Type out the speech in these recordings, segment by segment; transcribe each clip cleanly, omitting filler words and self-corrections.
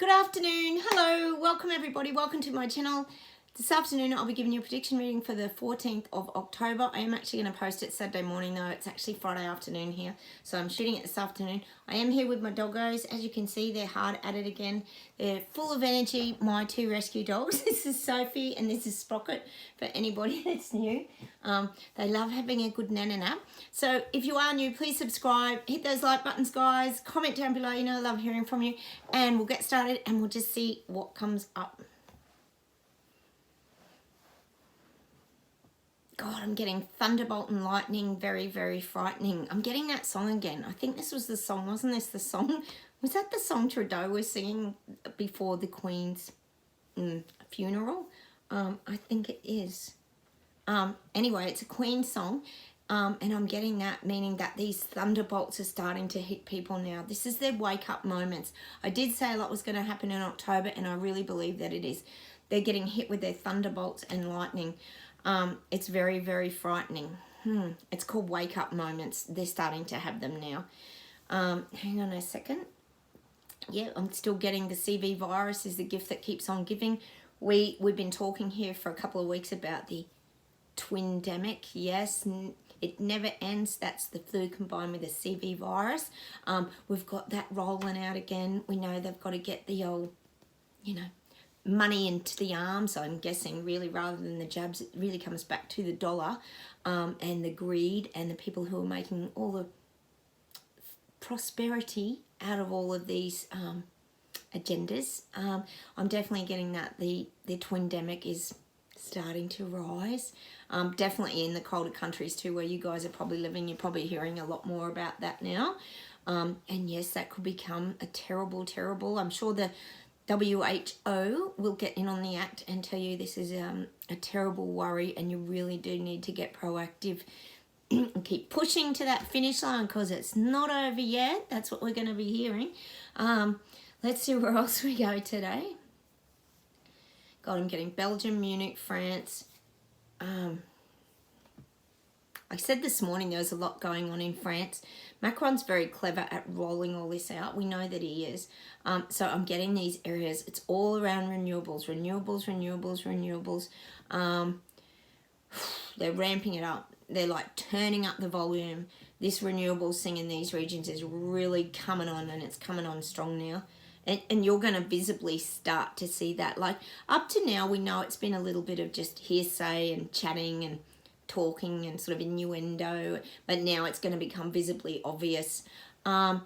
Good afternoon. Hello. Welcome everybody. Welcome to my channel. This afternoon I'll be giving you a prediction reading for the 14th of October. I am actually going to post it Saturday morning though. It's actually Friday afternoon here. So I'm shooting it this afternoon. I am here with my doggos. As you can see, they're hard at it again. They're full of energy. My two rescue dogs. This is Sophie and this is Sprocket for anybody that's new. They love having a good nana nap. So if you are new, please subscribe. Hit those like buttons, guys. Comment down below. You know I love hearing from you. And we'll get started and we'll just see what comes up. God, I'm getting thunderbolt and lightning, very, very frightening. I'm getting that song again. I think this was the song, wasn't this the song? Was that the song Trudeau was singing before the Queen's funeral? I think it is. Anyway, it's a Queen song, and I'm getting that, meaning that these thunderbolts are starting to hit people now. This is their wake-up moments. I did say a lot was going to happen in October, and I really believe that it is. They're getting hit with their thunderbolts and lightning. It's very, very frightening. It's called wake up moments. They're starting to have them now. Hang on a second. Yeah, I'm still getting the CV virus is the gift that keeps on giving. We've been talking here for a couple of weeks about the twindemic. Yes, it never ends. That's the flu combined with the CV virus. We've got that rolling out again. We know they've got to get the old, money into the arms, I'm guessing, really, rather than the jabs. It really comes back to the dollar and the greed and the people who are making all the prosperity out of all of these agendas. I'm definitely getting that the twindemic is starting to rise. Definitely in the colder countries too, where you guys are probably living, you're probably hearing a lot more about that now. And yes, that could become a terrible, terrible, I'm sure the WHO will get in on the act and tell you this is a terrible worry and you really do need to get proactive and keep pushing to that finish line because it's not over yet. That's what we're going to be hearing. Let's see where else we go today. God, I'm getting Belgium, Munich, France. I said this morning there was a lot going on in France. Macron's very clever at rolling all this out. We know that he is. So I'm getting these areas. It's all around renewables, renewables, renewables, renewables. They're ramping it up. They're like turning up the volume. This renewables thing in these regions is really coming on, and it's coming on strong now. And you're going to visibly start to see that. Like up to now, we know it's been a little bit of just hearsay and chatting and talking and sort of innuendo, but now it's going to become visibly obvious. There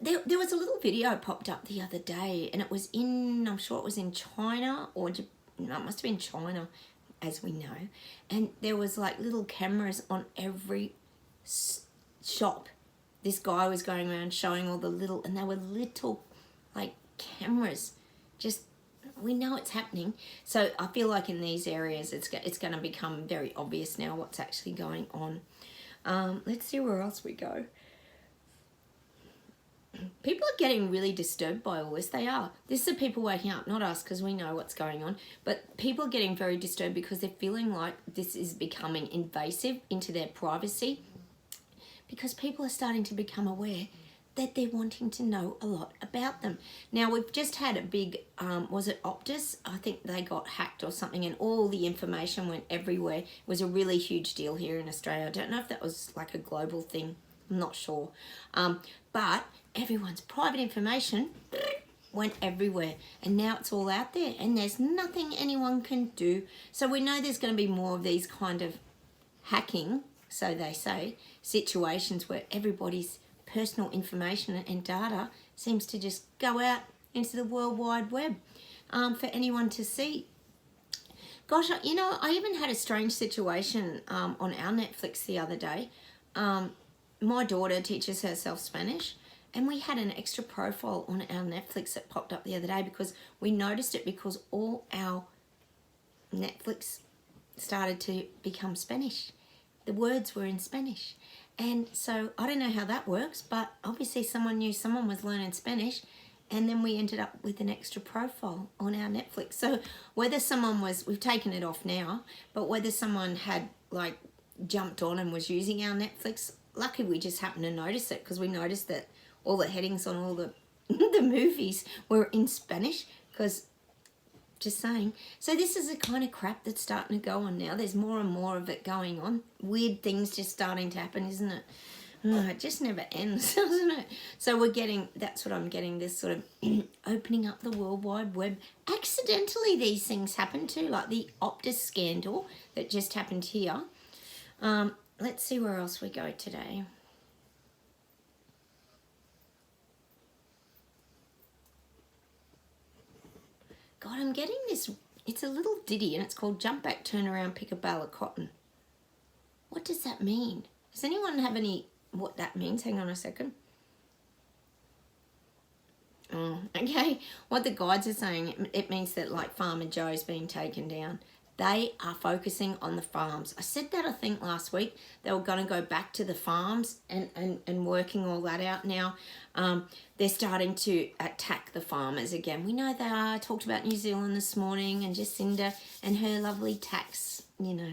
was a little video popped up the other day, and it was in, I'm sure it was in China, or no, it must have been China, as we know, and there was like little cameras on every shop. This guy was going around showing all the little, and they were little like cameras. Just, we know it's happening. So I feel like in these areas it's going to become very obvious now what's actually going on. Let's see where else we go. People are getting really disturbed by all this. They are. This is the people waking up, not us, because we know what's going on. But people are getting very disturbed because they're feeling like this is becoming invasive into their privacy, because people are starting to become aware that they're wanting to know a lot about them. Now, we've just had a big, was it Optus? I think they got hacked or something, and all the information went everywhere. It was a really huge deal here in Australia. I don't know if that was like a global thing. I'm not sure. But everyone's private information went everywhere, and now it's all out there, and there's nothing anyone can do. So we know there's going to be more of these kind of hacking, so they say, situations where everybody's personal information and data seems to just go out into the World Wide Web for anyone to see. Gosh, I even had a strange situation on our Netflix the other day. My daughter teaches herself Spanish, and we had an extra profile on our Netflix that popped up the other day because we noticed it because all our Netflix started to become Spanish. The words were in Spanish. And so I don't know how that works, but obviously someone knew someone was learning Spanish, and then we ended up with an extra profile on our Netflix. So whether someone was, we've taken it off now, but whether someone had like jumped on and was using our Netflix, lucky we just happened to notice it, because we noticed that all the headings on all the the movies were in Spanish, because just saying. So this is the kind of crap that's starting to go on now. There's more and more of it going on. Weird things just starting to happen, isn't it? It just never ends, doesn't it? So we're getting, that's what I'm getting, this sort of opening up the World Wide Web. Accidentally these things happen too, like the Optus scandal that just happened here. Let's see where else we go today. God, I'm getting this, it's a little ditty and it's called Jump Back, Turn Around, Pick a Bale of Cotton. What does that mean? Does anyone have any, what that means? Hang on a second. Oh, okay. What the guides are saying, it means that like Farmer Joe's being taken down. They are focusing on the farms. I said that, I think, last week. They were going to go back to the farms and working all that out now. They're starting to attack the farmers again. We know they are. I talked about New Zealand this morning and Jacinda and her lovely tax, you know.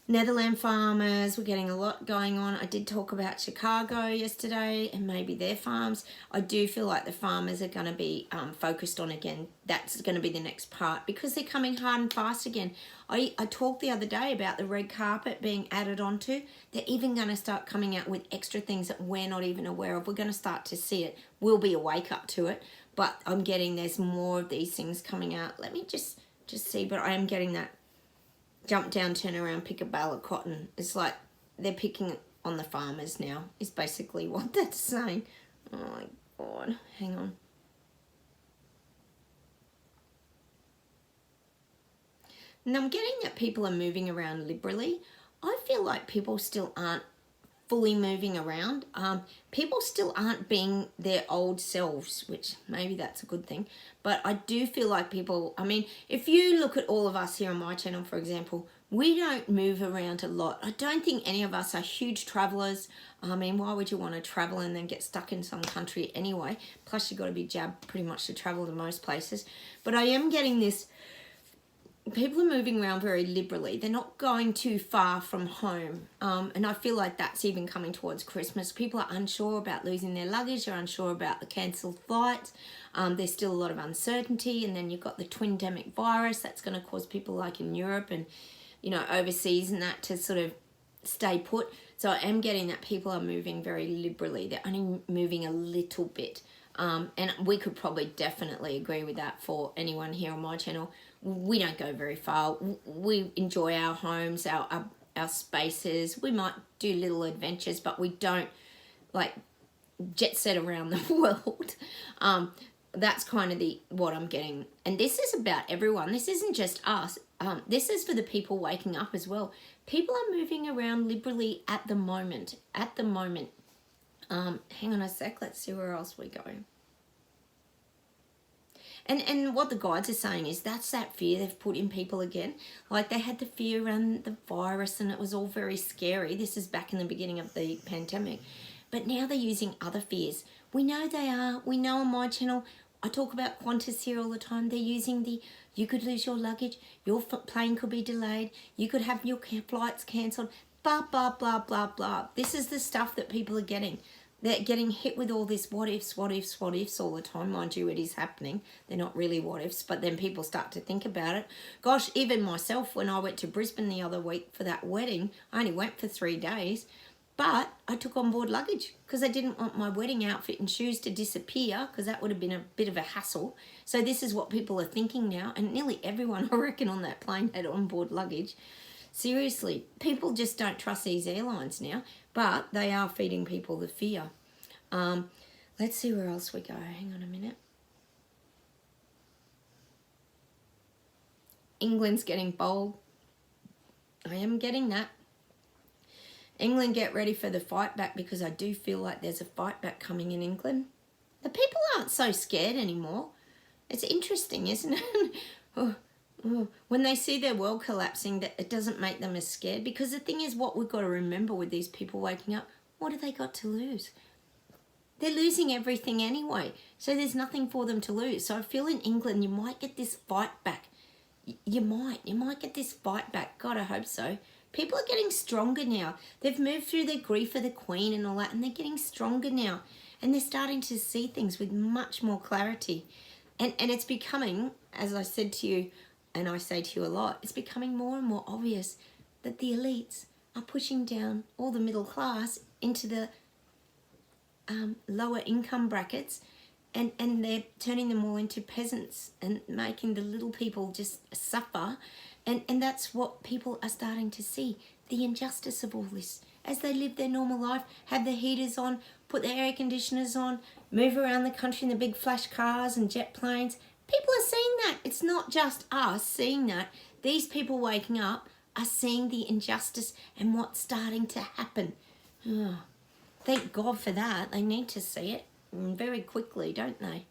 Netherland farmers, we're getting a lot going on. I did talk about Chicago yesterday and maybe their farms. I do feel like the farmers are going to be focused on again. That's going to be the next part because they're coming hard and fast again. I talked the other day about the red carpet being added onto. They're even going to start coming out with extra things that we're not even aware of. We're going to start to see it. We'll be a wake up to it. But I'm getting there's more of these things coming out. Let me just see, but I am getting that. Jump down, turn around, pick a bale of cotton. It's like they're picking on the farmers now, is basically what that's saying. Oh my God, hang on. And I'm getting that people are moving around liberally. I feel like people still aren't fully moving around. People still aren't being their old selves, which maybe that's a good thing. But I do feel like people, I mean, if you look at all of us here on my channel, for example, we don't move around a lot. I don't think any of us are huge travelers. I mean, why would you want to travel and then get stuck in some country anyway? Plus, you've got to be jabbed pretty much to travel to most places. But I am getting this, people are moving around very liberally. They're not going too far from home. And I feel like that's even coming towards Christmas. People are unsure about losing their luggage. They're unsure about the cancelled flights. There's still a lot of uncertainty. And then you've got the twin-demic virus. That's going to cause people like in Europe and, you know, overseas and that to sort of stay put. So I am getting that people are moving very liberally. They're only moving a little bit. And we could probably definitely agree with that for anyone here on my channel. We don't go very far. We enjoy our homes, our spaces. We might do little adventures, but we don't like jet set around the world. That's kind of what I'm getting. And this is about everyone. This isn't just us. This is for the people waking up as well. People are moving around liberally at the moment. At the moment. Hang on a sec. Let's see where else we go. And what the guides are saying is that's that fear they've put in people again. Like they had the fear around the virus and it was all very scary. This is back in the beginning of the pandemic. But now they're using other fears. We know they are. We know on my channel, I talk about Qantas here all the time. They're using you could lose your luggage, your plane could be delayed, you could have your flights cancelled, blah, blah, blah, blah, blah. This is the stuff that people are getting. They're getting hit with all this what ifs, what ifs, what ifs all the time. Mind you, it is happening. They're not really what ifs, but then people start to think about it. Gosh, even myself, when I went to Brisbane the other week for that wedding, I only went for 3 days, but I took on board luggage because I didn't want my wedding outfit and shoes to disappear because that would have been a bit of a hassle. So this is what people are thinking now, and nearly everyone, I reckon, on that plane had on board luggage. Seriously, people just don't trust these airlines now, but they are feeding people the fear. Let's see where else we go. Hang on a minute. England's getting bold. I am getting that. England, get ready for the fight back because I do feel like there's a fight back coming in England. The people aren't so scared anymore. It's interesting, isn't it? When they see their world collapsing, that it doesn't make them as scared. Because the thing is, what we've got to remember with these people waking up, what have they got to lose? They're losing everything anyway. So there's nothing for them to lose. So I feel in England, you might get this fight back. You might get this fight back. God, I hope so. People are getting stronger now. They've moved through their grief of the Queen and all that, and they're getting stronger now. and they're starting to see things with much more clarity. And it's becoming, as I said to you, and I say to you a lot, it's becoming more and more obvious that the elites are pushing down all the middle class into the lower income brackets, and they're turning them all into peasants and making the little people just suffer. And that's what people are starting to see, the injustice of all this. As they live their normal life, have their heaters on, put their air conditioners on, move around the country in the big flash cars and jet planes, people are seeing that. It's not just us seeing that. These people waking up are seeing the injustice and what's starting to happen. Oh, thank God for that. They need to see it very quickly, don't they?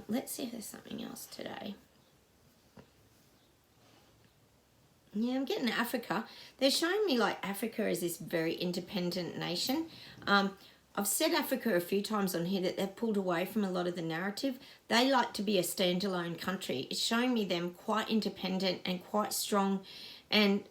Let's see if there's something else today. Yeah, I'm getting Africa. They're showing me like Africa is this very independent nation. I've said Africa a few times on here that they've pulled away from a lot of the narrative. They like to be a standalone country. It's showing me them quite independent and quite strong and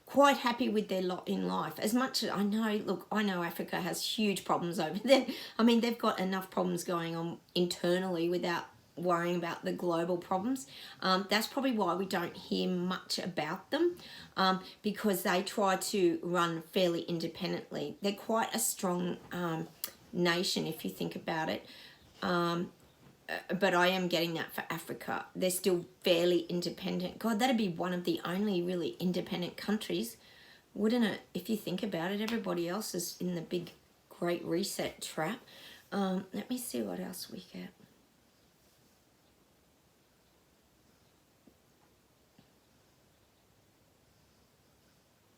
quite happy with their lot in life. As much as I know, look, I know Africa has huge problems over there. I mean, they've got enough problems going on internally without worrying about the global problems. That's probably why we don't hear much about them, because they try to run fairly independently. They're quite a strong nation if you think about it. But I am getting that for Africa. They're still fairly independent. God, that'd be one of the only really independent countries, wouldn't it? If you think about it, everybody else is in the big Great Reset trap. Let me see what else we get.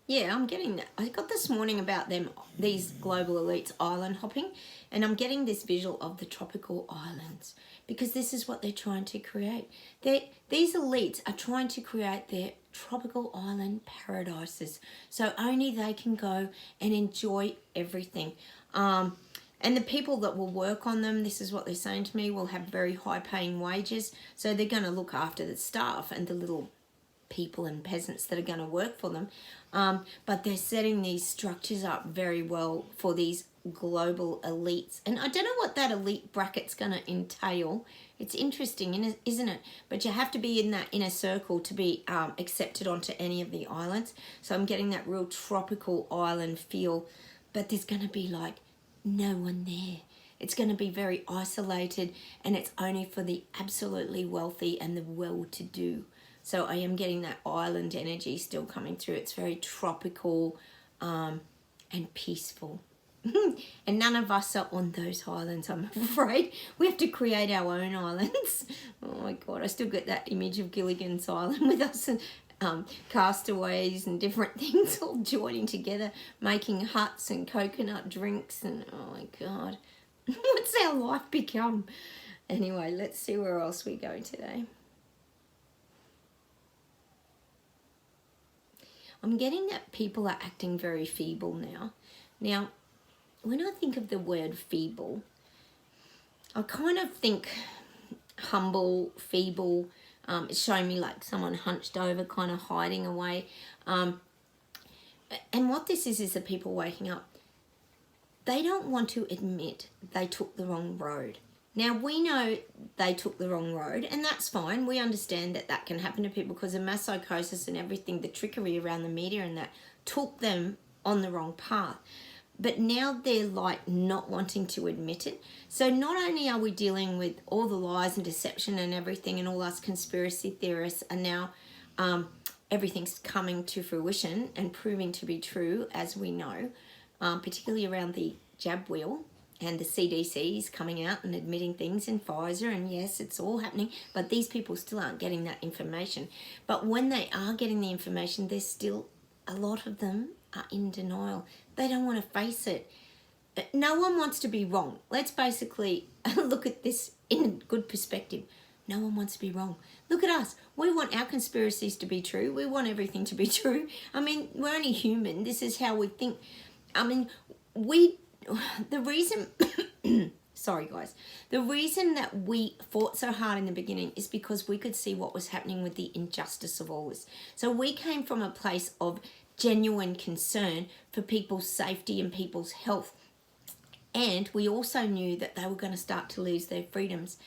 Yeah, I'm getting that. I got this morning about them, these global elites island hopping, and I'm getting this visual of the tropical islands because this is what they're trying to create. These elites are trying to create their tropical island paradises, so only they can go and enjoy everything. And the people that will work on them, this is what they're saying to me, will have very high paying wages, so they're going to look after the staff and the little people and peasants that are going to work for them, but they're setting these structures up very well for these global elites. And I don't know what that elite bracket's going to entail. It's interesting, isn't it? But you have to be in that inner circle to be accepted onto any of the islands. So I'm getting that real tropical island feel, but there's going to be like no one there. It's going to be very isolated, and it's only for the absolutely wealthy and the well-to-do. So I am getting that island energy still coming through. It's very tropical and peaceful. And none of us are on those islands, I'm afraid. We have to create our own islands. Oh my God, I still get that image of Gilligan's Island with us and castaways and different things all joining together, making huts and coconut drinks. And oh my God, what's our life become? Anyway, let's see where else we go today. I'm getting that people are acting very feeble now. Now, when I think of the word feeble, I kind of think humble, feeble. It's showing me like someone hunched over, kind of hiding away. And what this is the people waking up. They don't want to admit they took the wrong road. Now, we know they took the wrong road, and that's fine. We understand that that can happen to people because of mass psychosis and everything, the trickery around the media and that took them on the wrong path. But now they're like not wanting to admit it. So not only are we dealing with all the lies and deception and everything, and all us conspiracy theorists are now, everything's coming to fruition and proving to be true, as we know, particularly around the jab wheel. And the CDC is coming out and admitting things in Pfizer, and yes, it's all happening, but these people still aren't getting that information. But when they are getting the information, there's still, a lot of them are in denial. They don't want to face it. No one wants to be wrong. Let's basically look at this in a good perspective. No one wants to be wrong. Look at us. We want our conspiracies to be true. We want everything to be true. I mean, we're only human. This is how we think. I mean, the reason, sorry guys, the reason that we fought so hard in the beginning is because we could see what was happening with the injustice of all this. So we came from a place of genuine concern for people's safety and people's health. And we also knew that they were going to start to lose their freedoms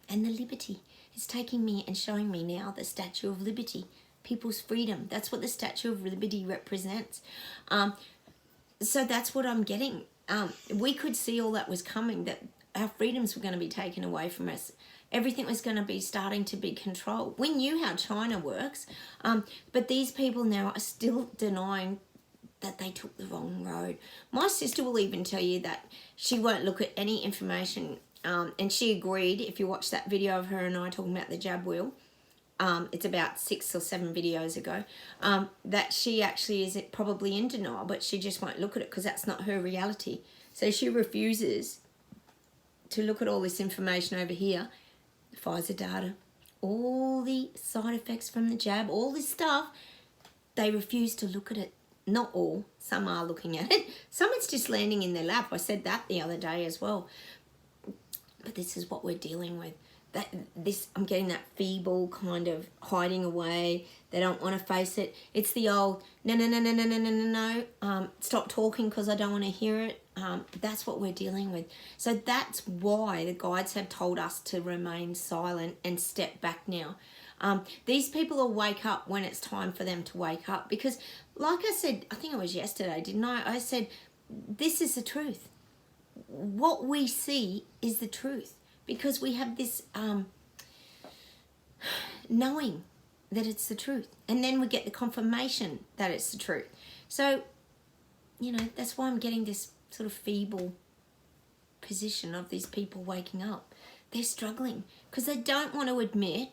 and the liberty. It's taking me and showing me now the Statue of Liberty, people's freedom. That's what the Statue of Liberty represents. So that's what I'm getting. We could see all that was coming, that our freedoms were going to be taken away from us. Everything was going to be starting to be controlled. We knew how China works, but these people now are still denying that they took the wrong road. My sister will even tell you that she won't look at any information, and she agreed. If you watch that video of her and I talking about the jab wheel, it's about 6 or 7 videos ago, that she actually is probably in denial, but she just won't look at it because that's not her reality. So she refuses to look at all this information over here, Pfizer data, all the side effects from the jab, all this stuff. They refuse to look at it. Not all. Some are looking at it. Some it's just landing in their lap. I said that the other day as well. But this is what we're dealing with. I'm getting that feeble kind of hiding away. They don't want to face it. It's the old no. Stop talking because I don't want to hear it. That's what we're dealing with. So that's why the guides have told us to remain silent and step back now. These people will wake up when it's time for them to wake up, because like I said, I think it was yesterday, didn't I? I said, this is the truth. What we see is the truth, because we have this knowing that it's the truth, and then we get the confirmation that it's the truth. So, that's why I'm getting this sort of feeble position of these people waking up. They're struggling because they don't want to admit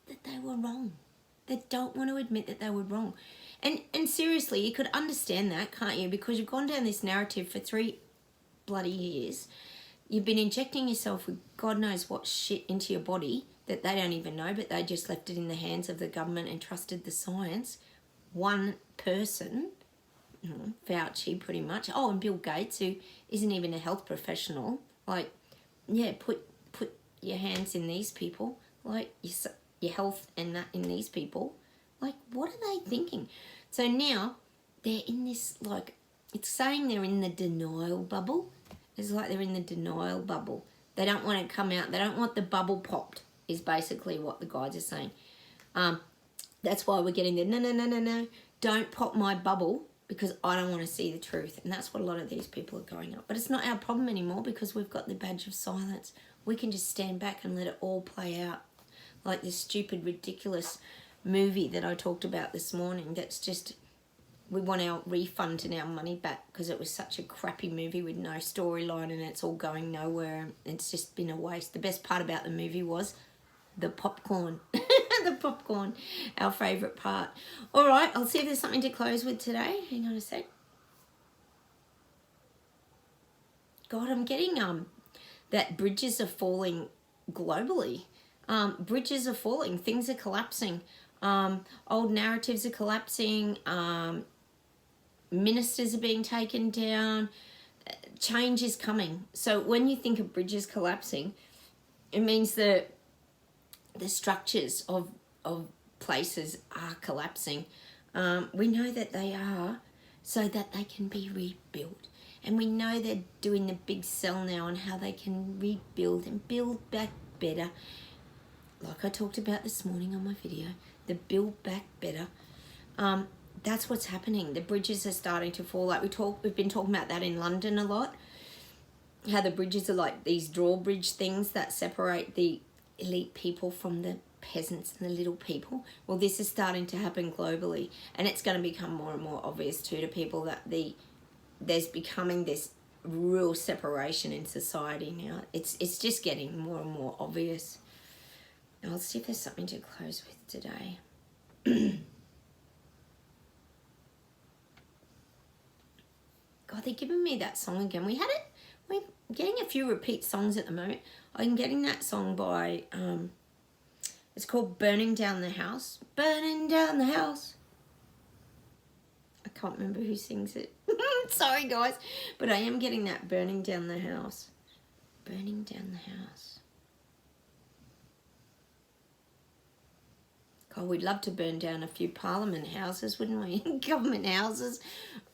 that they were wrong. They don't want to admit that they were wrong. And seriously, you could understand that, can't you? Because you've gone down this narrative for 3 bloody years. You've been injecting yourself with God knows what shit into your body that they don't even know, but they just left it in the hands of the government and trusted the science. One person, Fauci pretty much. Oh, and Bill Gates, who isn't even a health professional. Like, yeah, put your hands in these people. Like, your health and that in these people. Like, what are they thinking? So now they're in this, like, it's saying they're in the denial bubble. It's like they're in the denial bubble. They don't want to come out. They don't want the bubble popped, is basically what the guides are saying. That's why we're getting the no. Don't pop my bubble, because I don't want to see the truth. And that's what a lot of these people are going up. But it's not our problem anymore, because we've got the badge of silence. We can just stand back and let it all play out. Like this stupid, ridiculous movie that I talked about this morning. That's just, we want our refund and our money back, because it was such a crappy movie with no storyline and it's all going nowhere. It's just been a waste. The best part about the movie was the popcorn. The popcorn, our favourite part. All right, I'll see if there's something to close with today. Hang on a sec. God, I'm getting that bridges are falling globally. Bridges are falling. Things are collapsing. Old narratives are collapsing. Ministers are being taken down. Change is coming. So when you think of bridges collapsing, it means that the structures of places are collapsing. We know that they are, so that they can be rebuilt. And we know they're doing the big sell now on how they can rebuild and build back better. Like I talked about this morning on my video, the build back better. That's what's happening. The bridges are starting to fall. Like we've been talking about that in London a lot. How the bridges are like these drawbridge things that separate the elite people from the peasants and the little people. Well, this is starting to happen globally, and it's going to become more and more obvious too to people that there's becoming this real separation in society now. It's just getting more and more obvious. Now, let's see if there's something to close with today. God, they're giving me that song again. We're getting a few repeat songs at the moment. I'm getting that song by, it's called Burning Down the House. Burning Down the House. I can't remember who sings it. Sorry, guys. But I am getting that Burning Down the House. Burning Down the House. God, we'd love to burn down a few parliament houses, wouldn't we? Government houses.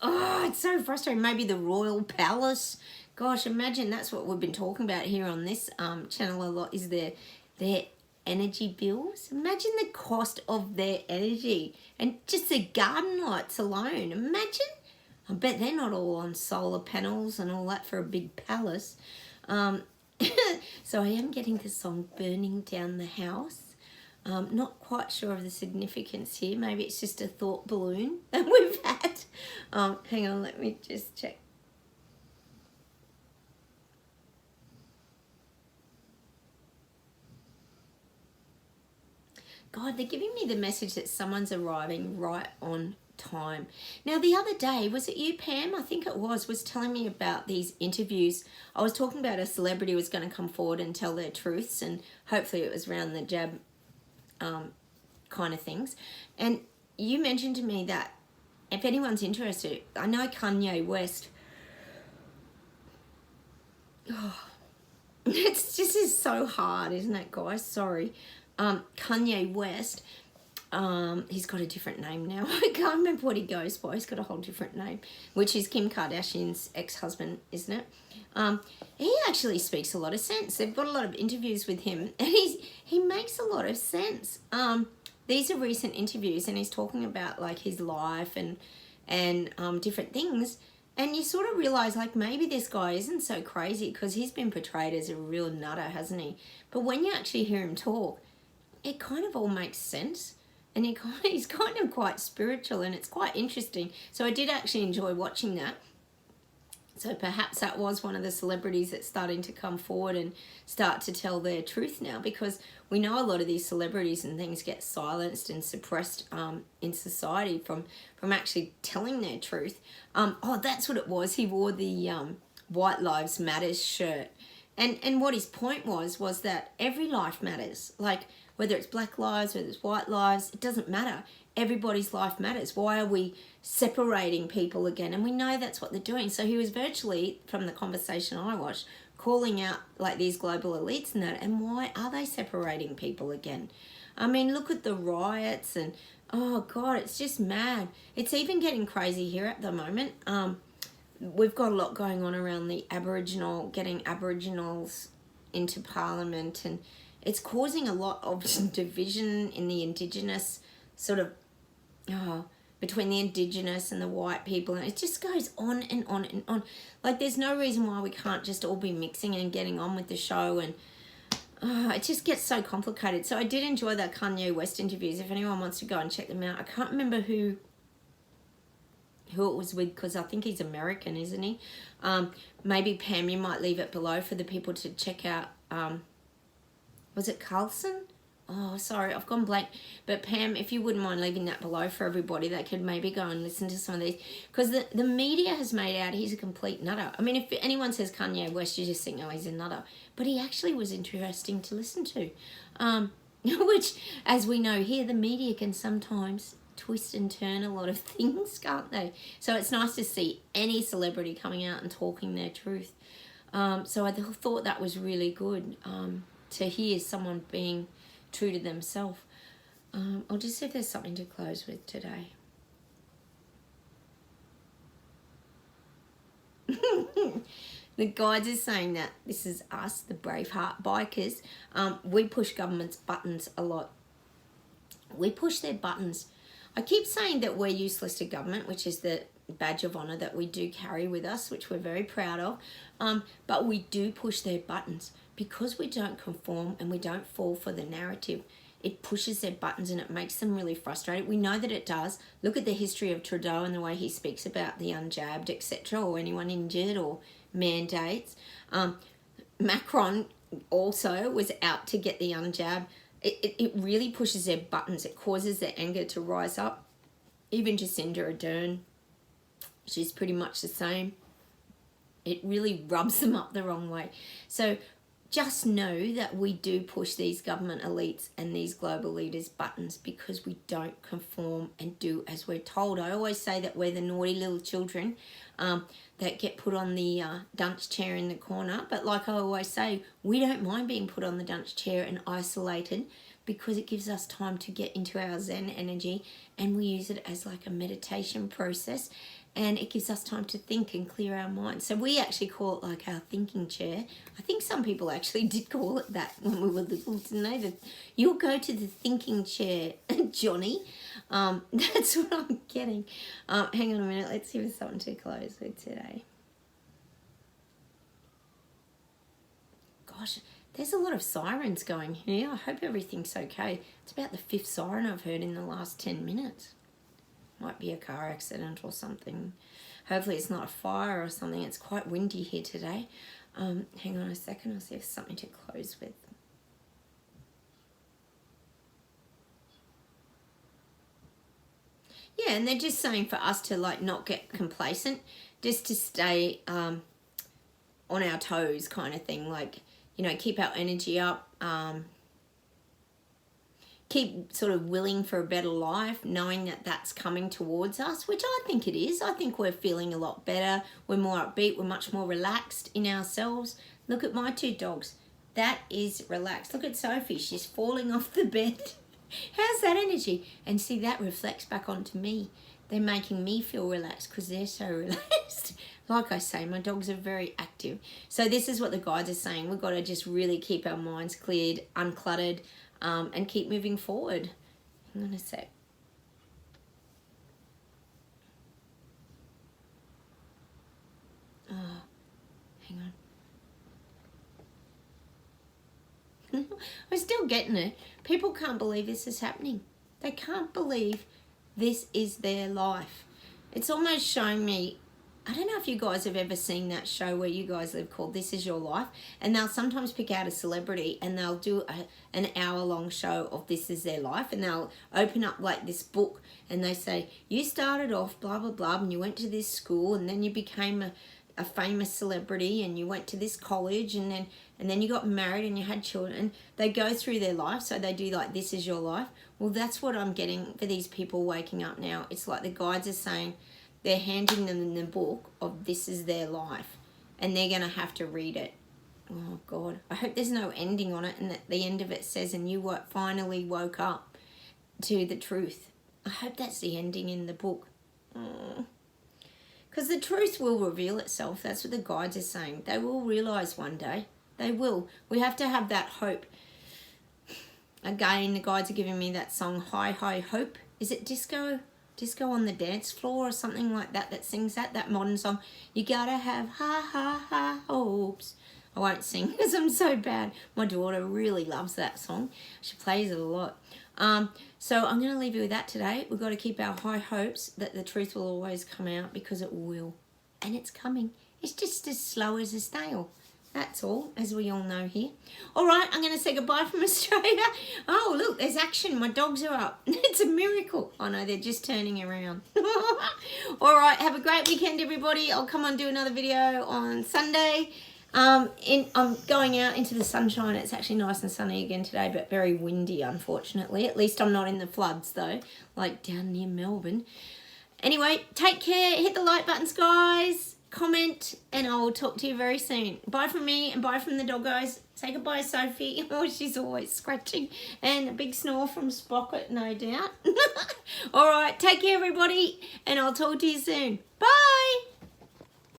Oh, it's so frustrating. Maybe the royal palace. Gosh, imagine that's what we've been talking about here on this channel a lot, is their energy bills. Imagine the cost of their energy and just the garden lights alone. Imagine. I bet they're not all on solar panels and all that for a big palace. So I am getting the song Burning Down the House. Not quite sure of the significance here. Maybe it's just a thought balloon that we've had. Hang on, let me just check. God, they're giving me the message that someone's arriving right on time. Now, the other day, was it you, Pam? I think it was telling me about these interviews. I was talking about a celebrity was going to come forward and tell their truths, and hopefully it was around the jab kind of things. And you mentioned to me that if anyone's interested, I know Kanye West. Oh, it's just is so hard, isn't it, guys? Sorry. Kanye West, he's got a different name now. I can't remember what he goes by. He's got a whole different name, which is Kim Kardashian's ex-husband, isn't it? He actually speaks a lot of sense. They've got a lot of interviews with him, and he makes a lot of sense. These are recent interviews, and he's talking about like his life and different things. And you sort of realise, like, maybe this guy isn't so crazy, because he's been portrayed as a real nutter, hasn't he? But when you actually hear him talk, it kind of all makes sense. And he's kind of quite spiritual, and it's quite interesting. So I did actually enjoy watching that. So perhaps that was one of the celebrities that's starting to come forward and start to tell their truth now, because we know a lot of these celebrities and things get silenced and suppressed in society from actually telling their truth. Oh, that's what it was. He wore the White Lives Matters shirt. And what his point was that every life matters. Like, whether it's black lives, whether it's white lives, it doesn't matter. Everybody's life matters. Why are we separating people again? And we know that's what they're doing. So he was virtually, from the conversation I watched, calling out like these global elites and that. And why are they separating people again? I mean, look at the riots and, oh God, it's just mad. It's even getting crazy here at the moment. We've got a lot going on around the getting Aboriginals into Parliament, and it's causing a lot of division in the Indigenous sort of, between the Indigenous and the white people, and it just goes on and on and on. Like, there's no reason why we can't just all be mixing and getting on with the show, and it just gets so complicated. So I did enjoy that Kanye West interviews. If anyone wants to go and check them out, I can't remember who it was with, because I think he's American, isn't he? Maybe Pam, you might leave it below for the people to check out. Was it Carlson? Oh, sorry, I've gone blank. But Pam, if you wouldn't mind leaving that below for everybody, they could maybe go and listen to some of these. Because the media has made out he's a complete nutter. I mean, if anyone says Kanye West, you just think, oh, he's a nutter. But he actually was interesting to listen to. Which, as we know here, the media can sometimes twist and turn a lot of things, can't they? So it's nice to see any celebrity coming out and talking their truth. So I thought that was really good, to hear someone being true to themselves. I'll just see if there's something to close with today. The guides are saying that this is us, the Braveheart bikers. We push government's buttons a lot. We push their buttons. I keep saying that we're useless to government, which is the badge of honour that we do carry with us, which we're very proud of. But we do push their buttons. Because we don't conform and we don't fall for the narrative, it pushes their buttons and it makes them really frustrated. We know that it does. Look at the history of Trudeau and the way he speaks about the unjabbed, etc., or anyone injured or mandates. Macron also was out to get the unjabbed. It really pushes their buttons. It causes their anger to rise up. Even Jacinda Ardern, she's pretty much the same. It really rubs them up the wrong way. So just know that we do push these government elites and these global leaders' buttons because we don't conform and do as we're told. I always say that we're the naughty little children that get put on the dunce chair in the corner. But like I always say, we don't mind being put on the dunce chair and isolated because it gives us time to get into our Zen energy, and we use it as like a meditation process, and it gives us time to think and clear our mind. So we actually call it like our thinking chair. I think some people actually did call it that when we were little, didn't they? That you'll go to the thinking chair, Johnny. That's what I'm getting. Hang on a minute. Let's see if there's something to close with today. Gosh, there's a lot of sirens going here. I hope everything's okay. It's about the 5th siren I've heard in the last 10 minutes. Might be a car accident or something. Hopefully it's not a fire or something. It's quite windy here today. Hang on a second. I'll see if there's something to close with. Yeah, and they're just saying for us to like not get complacent, just to stay on our toes kind of thing. Like, you know, keep our energy up, keep sort of willing for a better life, knowing that that's coming towards us, which I think it is. I think we're feeling a lot better. We're more upbeat. We're much more relaxed in ourselves. Look at my 2 dogs. That is relaxed. Look at Sophie. She's falling off the bed. How's that energy? And see, that reflects back onto me. They're making me feel relaxed because they're so relaxed. Like I say, my dogs are very active. So this is what the guides are saying. We've got to just really keep our minds cleared, uncluttered, and keep moving forward. Hang on a sec. Oh, hang on. I'm still getting it. People can't believe this is happening. They can't believe this is their life. It's almost showing me, I don't know if you guys have ever seen that show where you guys live called This Is Your Life, and they'll sometimes pick out a celebrity and they'll do an hour-long show of This Is Their Life, and they'll open up like this book and they say, you started off blah, blah, blah, and you went to this school, and then you became a famous celebrity, and you went to this college, and then you got married and you had children. And they go through their life, so they do like This Is Your Life. Well, that's what I'm getting for these people waking up now. It's like the guides are saying they're handing them the book of This Is Their Life, and they're going to have to read it. Oh, God. I hope there's no ending on it, and at the end of it says, and you finally woke up to the truth. I hope that's the ending in the book. Because the truth will reveal itself. That's what the guides are saying. They will realise one day. They will. We have to have that hope. Again, the guides are giving me that song, High, High Hope. Is it Disco on the Dance Floor or something like that that sings that modern song? You gotta have high hopes. I won't sing because I'm so bad. My daughter really loves that song. She plays it a lot. So I'm going to leave you with that today. We've got to keep our high hopes that the truth will always come out, because it will. And it's coming. It's just as slow as a snail. That's all, as we all know here. All right, I'm going to say goodbye from Australia. Oh, look, there's action. My dogs are up. It's a miracle. Oh, no, they're just turning around. All right, have a great weekend, everybody. I'll come on do another video on Sunday. I'm going out into the sunshine. It's actually nice and sunny again today, but very windy, unfortunately. At least I'm not in the floods, though, like down near Melbourne. Anyway, take care. Hit the like buttons, guys. Comment, and I will talk to you very soon. Bye from me and bye from the doggos. Say goodbye, Sophie. Oh, she's always scratching. And a big snore from Sprocket, no doubt. All right, take care, everybody, and I'll talk to you soon. Bye.